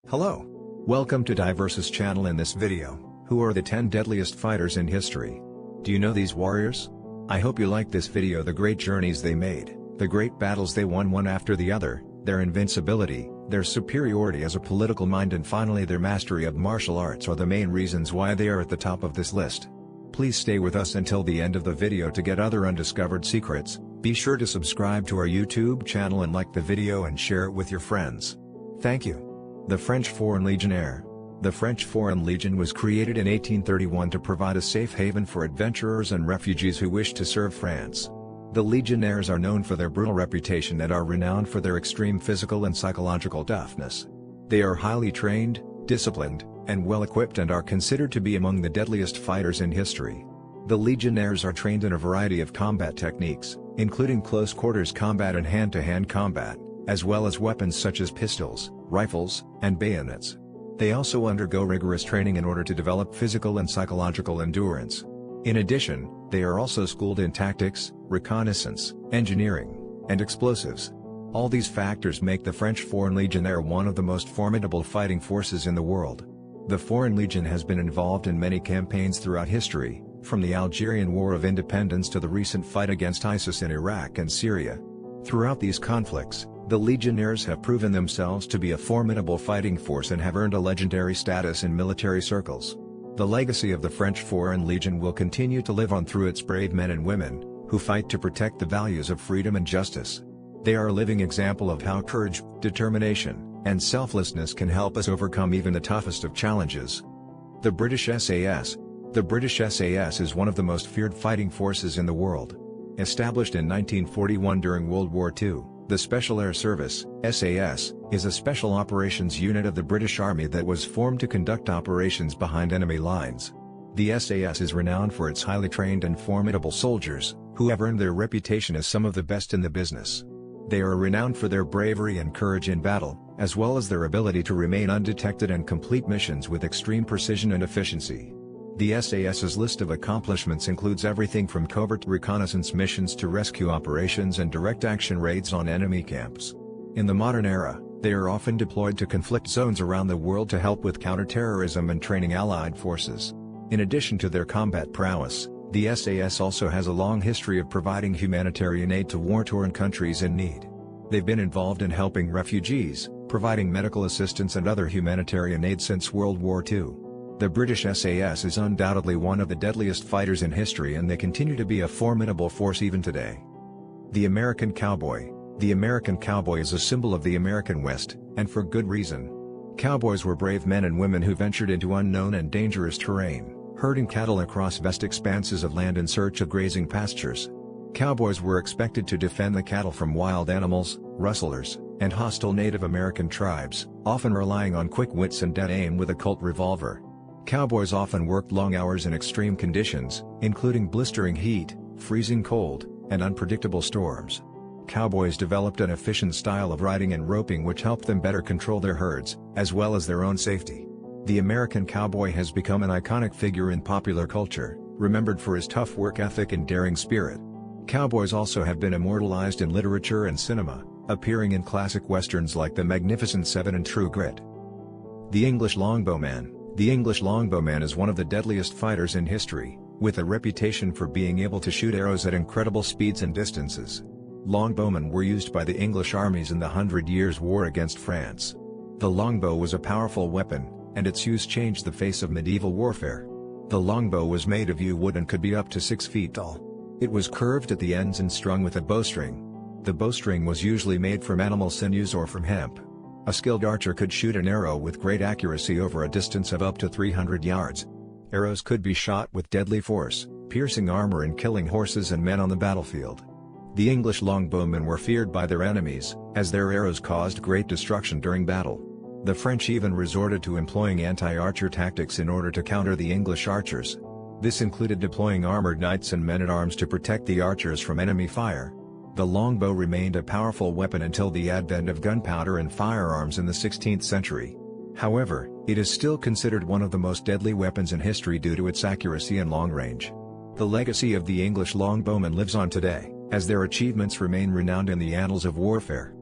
Hello. Welcome to Diversus channel. In this video, who are the 10 deadliest fighters in history? Do you know these warriors? I hope you like this video. The great journeys they made, the great battles they won one after the other, their invincibility, their superiority as a political mind, and finally their mastery of martial arts are the main reasons why they are at the top of this list. Please stay with us until the end of the video to get other undiscovered secrets. Be sure to subscribe to our YouTube channel and like the video and share it with your friends. Thank you. The French Foreign Legionnaire. The French Foreign Legion was created in 1831 to provide a safe haven for adventurers and refugees who wished to serve France. The Legionnaires are known for their brutal reputation and are renowned for their extreme physical and psychological toughness. They are highly trained, disciplined, and well-equipped and are considered to be among the deadliest fighters in history. The Legionnaires are trained in a variety of combat techniques, including close-quarters combat and hand-to-hand combat, as well as weapons such as pistols, rifles, and bayonets. They also undergo rigorous training in order to develop physical and psychological endurance. In addition, they are also schooled in tactics, reconnaissance, engineering, and explosives. All these factors make the French Foreign Legionnaire one of the most formidable fighting forces in the world. The Foreign Legion has been involved in many campaigns throughout history, from the Algerian War of Independence to the recent fight against ISIS in Iraq and Syria. Throughout these conflicts, the Legionnaires have proven themselves to be a formidable fighting force and have earned a legendary status in military circles. The legacy of the French Foreign Legion will continue to live on through its brave men and women, who fight to protect the values of freedom and justice. They are a living example of how courage, determination, and selflessness can help us overcome even the toughest of challenges. The British SAS. The British SAS is one of the most feared fighting forces in the world. Established in 1941 during World War II, the Special Air Service, SAS, is a special operations unit of the British Army that was formed to conduct operations behind enemy lines. The SAS is renowned for its highly trained and formidable soldiers, who have earned their reputation as some of the best in the business. They are renowned for their bravery and courage in battle, as well as their ability to remain undetected and complete missions with extreme precision and efficiency. The SAS's list of accomplishments includes everything from covert reconnaissance missions to rescue operations and direct action raids on enemy camps. In the modern era, they are often deployed to conflict zones around the world to help with counterterrorism and training allied forces. In addition to their combat prowess, the SAS also has a long history of providing humanitarian aid to war-torn countries in need. They've been involved in helping refugees, providing medical assistance and other humanitarian aid since World War II. The British SAS is undoubtedly one of the deadliest fighters in history, and they continue to be a formidable force even today. The American Cowboy. The American Cowboy is a symbol of the American West, and for good reason. Cowboys were brave men and women who ventured into unknown and dangerous terrain, herding cattle across vast expanses of land in search of grazing pastures. Cowboys were expected to defend the cattle from wild animals, rustlers, and hostile Native American tribes, often relying on quick wits and dead aim with a Colt revolver. Cowboys often worked long hours in extreme conditions, including blistering heat, freezing cold, and unpredictable storms. Cowboys developed an efficient style of riding and roping which helped them better control their herds, as well as their own safety. The American Cowboy has become an iconic figure in popular culture, remembered for his tough work ethic and daring spirit. Cowboys also have been immortalized in literature and cinema, appearing in classic westerns like The Magnificent Seven and True Grit. The English Longbowman. The English longbowman is one of the deadliest fighters in history, with a reputation for being able to shoot arrows at incredible speeds and distances. Longbowmen were used by the English armies in the 100 Years' War against France. The longbow was a powerful weapon, and its use changed the face of medieval warfare. The longbow was made of yew wood and could be up to 6 feet tall. It was curved at the ends and strung with a bowstring. The bowstring was usually made from animal sinews or from hemp. A skilled archer could shoot an arrow with great accuracy over a distance of up to 300 yards. Arrows could be shot with deadly force, piercing armor and killing horses and men on the battlefield. The English longbowmen were feared by their enemies, as their arrows caused great destruction during battle. The French even resorted to employing anti-archer tactics in order to counter the English archers. This included deploying armored knights and men-at-arms to protect the archers from enemy fire. The longbow remained a powerful weapon until the advent of gunpowder and firearms in the 16th century. However, it is still considered one of the most deadly weapons in history due to its accuracy and long range. The legacy of the English longbowmen lives on today, as their achievements remain renowned in the annals of warfare.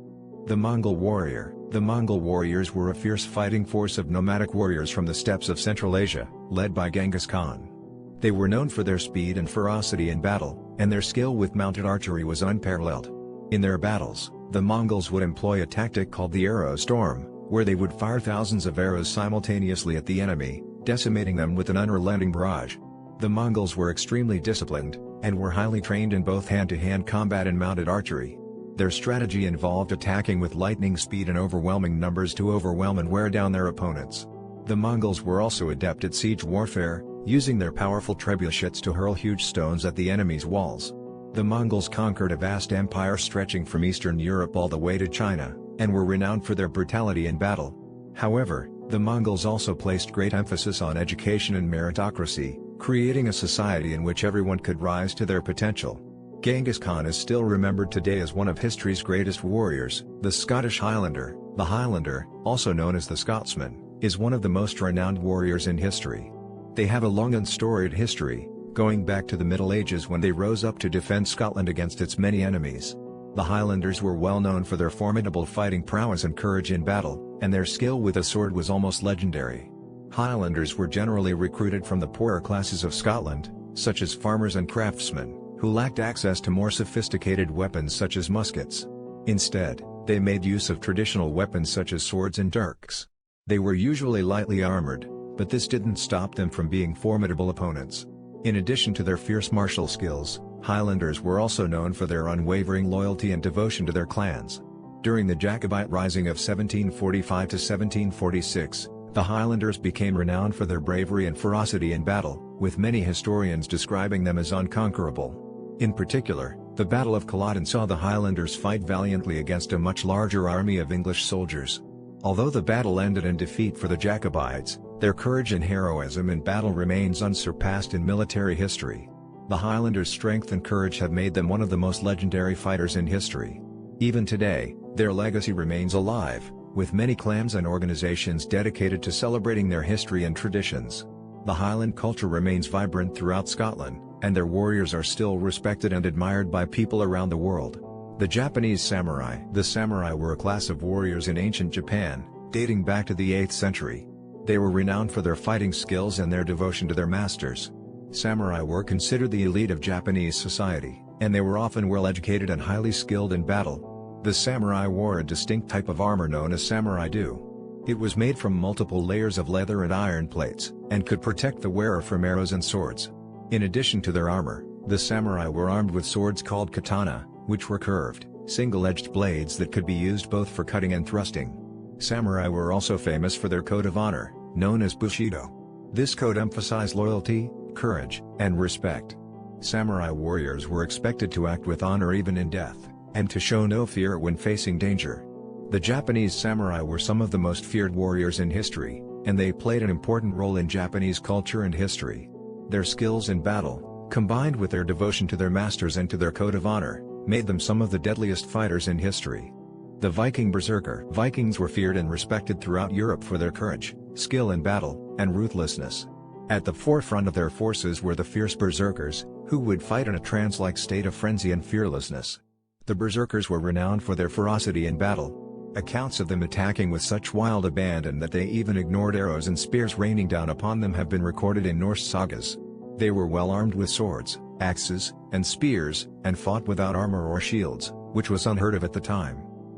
The Mongol warrior. The Mongol warriors were a fierce fighting force of nomadic warriors from the steppes of Central Asia, led by Genghis Khan. They were known for their speed and ferocity in battle, and their skill with mounted archery was unparalleled. In their battles, the Mongols would employ a tactic called the arrow storm, where they would fire thousands of arrows simultaneously at the enemy, decimating them with an unrelenting barrage. The Mongols were extremely disciplined, and were highly trained in both hand-to-hand combat and mounted archery. Their strategy involved attacking with lightning speed and overwhelming numbers to overwhelm and wear down their opponents. The Mongols were also adept at siege warfare, using their powerful trebuchets to hurl huge stones at the enemy's walls. The Mongols conquered a vast empire stretching from Eastern Europe all the way to China, and were renowned for their brutality in battle. However, the Mongols also placed great emphasis on education and meritocracy, creating a society in which everyone could rise to their potential. Genghis Khan is still remembered today as one of history's greatest warriors. The Scottish Highlander, the Highlander, also known as the Scotsman, is one of the most renowned warriors in history. They have a long and storied history, going back to the Middle Ages when they rose up to defend Scotland against its many enemies. The Highlanders were well known for their formidable fighting prowess and courage in battle, and their skill with a sword was almost legendary. Highlanders were generally recruited from the poorer classes of Scotland, such as farmers and craftsmen, who lacked access to more sophisticated weapons such as muskets. Instead, they made use of traditional weapons such as swords and dirks. They were usually lightly armored, but this didn't stop them from being formidable opponents. In addition to their fierce martial skills, Highlanders were also known for their unwavering loyalty and devotion to their clans. During the Jacobite Rising of 1745 to 1746, the Highlanders became renowned for their bravery and ferocity in battle, with many historians describing them as unconquerable. In particular, the Battle of Culloden saw the Highlanders fight valiantly against a much larger army of English soldiers. Although the battle ended in defeat for the Jacobites, their courage and heroism in battle remains unsurpassed in military history. The Highlanders' strength and courage have made them one of the most legendary fighters in history. Even today, their legacy remains alive, with many clans and organizations dedicated to celebrating their history and traditions. The Highland culture remains vibrant throughout Scotland, and their warriors are still respected and admired by people around the world. The Japanese samurai. The samurai were a class of warriors in ancient Japan, dating back to the 8th century. They were renowned for their fighting skills and their devotion to their masters. Samurai were considered the elite of Japanese society, and they were often well-educated and highly skilled in battle. The samurai wore a distinct type of armor known as samurai-do. It was made from multiple layers of leather and iron plates, and could protect the wearer from arrows and swords. In addition to their armor, the samurai were armed with swords called katana, which were curved, single-edged blades that could be used both for cutting and thrusting. Samurai were also famous for their code of honor, known as bushido. This code emphasized loyalty, courage, and respect. Samurai warriors were expected to act with honor even in death, and to show no fear when facing danger. The Japanese samurai were some of the most feared warriors in history, and they played an important role in Japanese culture and history. Their skills in battle, combined with their devotion to their masters and to their code of honor, made them some of the deadliest fighters in history. The Viking berserker. Vikings were feared and respected throughout Europe for their courage, skill in battle, and ruthlessness. At the forefront of their forces were the fierce berserkers, who would fight in a trance-like state of frenzy and fearlessness. The berserkers were renowned for their ferocity in battle. Accounts of them attacking with such wild abandon that they even ignored arrows and spears raining down upon them have been recorded in Norse sagas. They were well armed with swords, axes, and spears, and fought without armor or shields, which was unheard of at the time.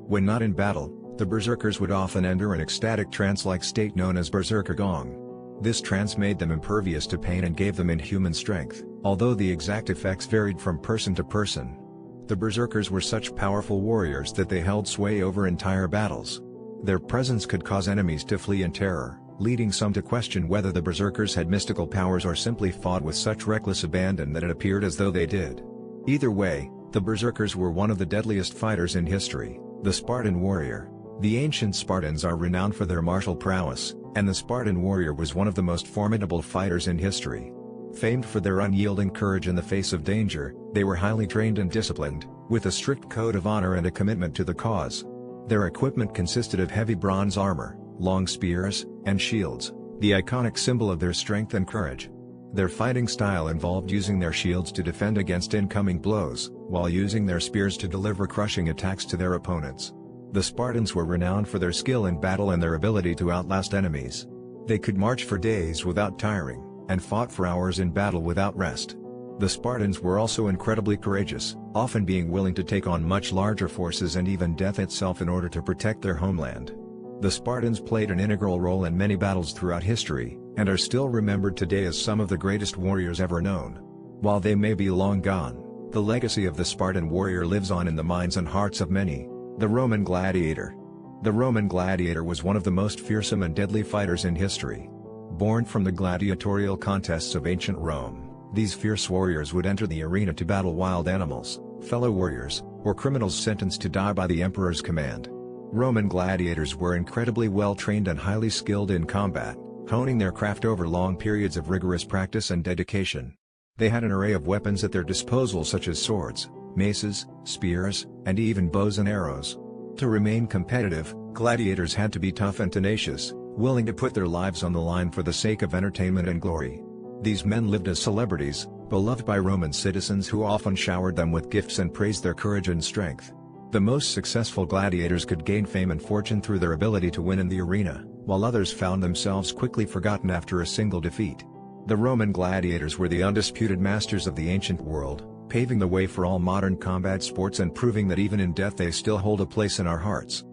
When not in battle, the berserkers would often enter an ecstatic trance-like state known as berserker gong. This trance made them impervious to pain and gave them inhuman strength, although the exact effects varied from person to person. The berserkers were such powerful warriors that they held sway over entire battles. Their presence could cause enemies to flee in terror, leading some to question whether the berserkers had mystical powers or simply fought with such reckless abandon that it appeared as though they did. Either way, the berserkers were one of the deadliest fighters in history. The Spartan warrior. The ancient Spartans are renowned for their martial prowess, and the Spartan warrior was one of the most formidable fighters in history. Famed for their unyielding courage in the face of danger, they were highly trained and disciplined, with a strict code of honor and a commitment to the cause. Their equipment consisted of heavy bronze armor, long spears, and shields, the iconic symbol of their strength and courage. Their fighting style involved using their shields to defend against incoming blows, while using their spears to deliver crushing attacks to their opponents. The Spartans were renowned for their skill in battle and their ability to outlast enemies. They could march for days without tiring, and fought for hours in battle without rest. The Spartans were also incredibly courageous, often being willing to take on much larger forces and even death itself in order to protect their homeland. The Spartans played an integral role in many battles throughout history, and are still remembered today as some of the greatest warriors ever known. While they may be long gone, the legacy of the Spartan warrior lives on in the minds and hearts of many. The Roman gladiator. The Roman gladiator was one of the most fearsome and deadly fighters in history. Born from the gladiatorial contests of ancient Rome, these fierce warriors would enter the arena to battle wild animals, fellow warriors, or criminals sentenced to die by the emperor's command. Roman gladiators were incredibly well trained and highly skilled in combat, honing their craft over long periods of rigorous practice and dedication. They had an array of weapons at their disposal such as swords, maces, spears, and even bows and arrows. To remain competitive, gladiators had to be tough and tenacious, willing to put their lives on the line for the sake of entertainment and glory. These men lived as celebrities, beloved by Roman citizens who often showered them with gifts and praised their courage and strength. The most successful gladiators could gain fame and fortune through their ability to win in the arena, while others found themselves quickly forgotten after a single defeat. The Roman gladiators were the undisputed masters of the ancient world, paving the way for all modern combat sports and proving that even in death they still hold a place in our hearts.